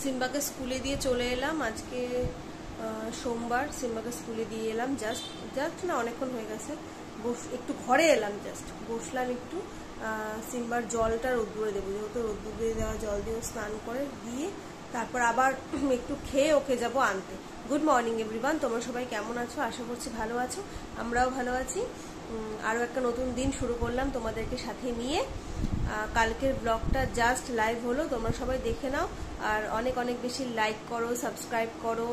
সিম্বাকে স্কুলে দিয়ে চলে এলাম। আজকে সোমবার। সিম্বাকে স্কুলে দিয়ে এলাম, জাস্ট না অনেকক্ষণ হয়ে গেছে। একটু ঘরে এলাম, জাস্ট বসলাম একটু। সিম্বার জলটা রোদ্দুরে দেবো, যেহেতু রোদ্দুরে দেওয়া জল দিয়ে স্নান করে দিয়ে তারপর আবার একটু খেয়ে ওকে যাব আনতে। গুড মর্নিং এভরিওয়ান, তোমরা সবাই কেমন আছো? আশা করছি ভালো আছো, আমরাও ভালো আছি। আরও একটা নতুন দিন শুরু করলাম তোমাদেরকে সাথে নিয়ে। কালকের ব্লগটা জাস্ট লাইভ হলো, তোমরা সবাই দেখে নাও। আর অনেক অনেক বেশি লাইক করো, সাবস্ক্রাইব করো,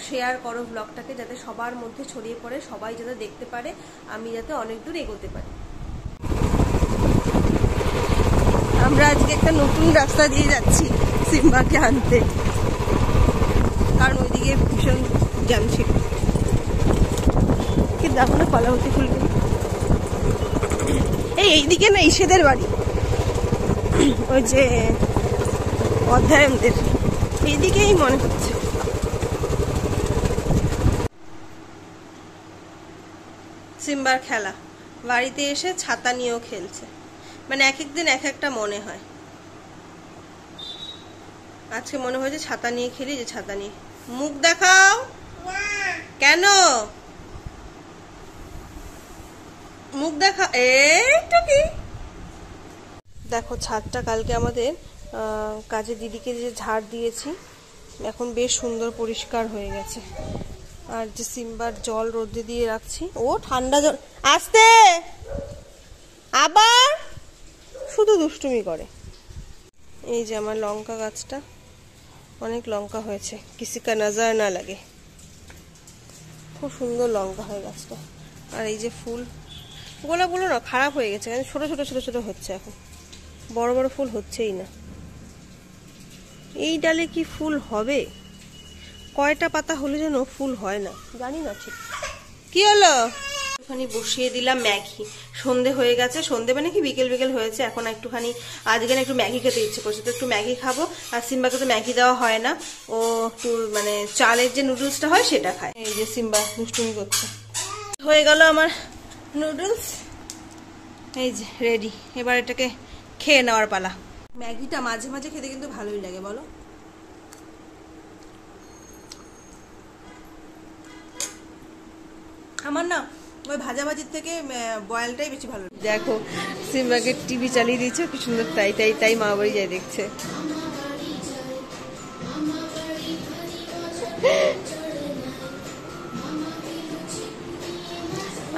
শেয়ার করো ব্লগটাকে, যাতে সবার মধ্যে ছড়িয়ে পড়ে, সবাই যাতে দেখতে পারে, আমি যাতে অনেক দূর এগোতে পারি। আমরা আজকে একটা নতুন রাস্তা দিয়ে যাচ্ছি সিম্বাকে আনতে, কারণ ওইদিকে ভীষণ জ্যাম ছিল। কিন্তু এখনো কলাবতী ফুলগুলো এইদিকে না, ইসেদের বাড়ি, ওই যে অধ্যায়নদের এইদিকেই মনে হচ্ছে। সিম্বার খেলা, বাড়িতে এসে ছাতা নিয়েও খেলছে, মানে এক এক দিন এক একটা মনে হয়। আজকে মনে হয়েছে ছাতা নিয়ে খেলি, যে ছাতা নিয়ে। মুখ দেখাও। কেন মুখ দেখা? এইটা কি দেখো, ছাদটা কালকে আমাদের কাজে দিদিকে যে ঝাড় দিয়েছি, এখন বেশ সুন্দর পরিষ্কার হয়ে গেছে। আর যে সিম্বার জল রোদে দিয়ে রাখছি, ও ঠান্ডা জল আসতে আবার শুধু দুষ্টুমি করে। এই যে আমার লঙ্কা গাছটা, অনেক লঙ্কা হয়েছে, কিসি কা নজর না লাগে, খুব সুন্দর লঙ্কা হয় গাছটা। আর এই যে ফুল, গোলাপগুলো না খারাপ হয়ে গেছে, ছোট ছোট ছোট ছোট হচ্ছে, এখন বড় বড় ফুল হচ্ছেই না। এই ডালে কি ফুল হবে? কয়টা পাতা হলে যেন ফুল হয় না, জানি না ঠিক। কি হলো? একটুখানি বসিয়ে দিলাম ম্যাগি। সন্ধে হয়ে গেছে, সন্ধে মানে কি বিকেল বিকেল হয়েছে। এখন একটুখানি আজকে না একটু ম্যাগি খেতে ইচ্ছে করছে, তো একটু ম্যাগি খাবো। আর সিম্বাকে তো ম্যাগি দেওয়া হয় না, ও একটু মানে চালের যে নুডলসটা হয় সেটা খায়। এই যে সিম্বা দুষ্টুমি করছে। হয়ে গেল আমার নুডলস, এই যে রেডি। এবার এটাকে খেয়ে নেওয়ার পালা। ম্যাগিটা মাঝে মাঝে খেতে কিন্তু ভালোই লাগে, বলো? আমার না ওই ভাজাভাজির থেকে বয়েলটাই বেশি ভালো। দেখো সিম্বাকে টিভি চালিয়ে দিয়েছে, কি সুন্দর, তাই মা বাড়ি যায় দেখছে।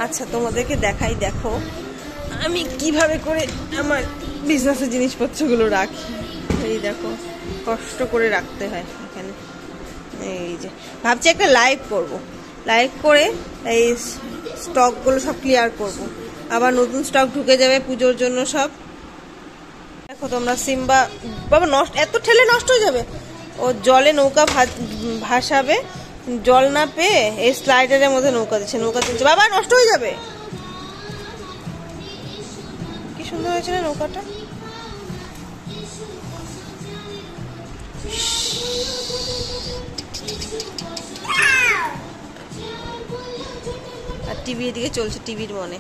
আচ্ছা তোমাদেরকে দেখাই, দেখো আমি কিভাবে করে আমার বিজনেসের জিনিসপত্রগুলো রাখি। এই দেখো, কষ্ট করে রাখতে হয় এখানে। এই যে ভাবছি একটা লাইভ করব, লাইভ করে এই স্টকগুলো সব ক্লিয়ার করব, আবার নতুন স্টক ঢুকে যাবে পুজোর জন্য সব। দেখো তোমরা, সিম্বা বাবা নষ্ট, এত ঠেলে নষ্ট হয়ে যাবে। ও জলে নৌকা ভাসাবে, জল না পেয়ে এই স্লাইডারের মধ্যে নৌকা দিচ্ছে, নৌকা দিচ্ছে, বাবা নষ্ট হয়ে যাবে। কি সুন্দর হয়েছে না নৌকাটা। আর টিভি এদিকে চলছে, টিভির মনে।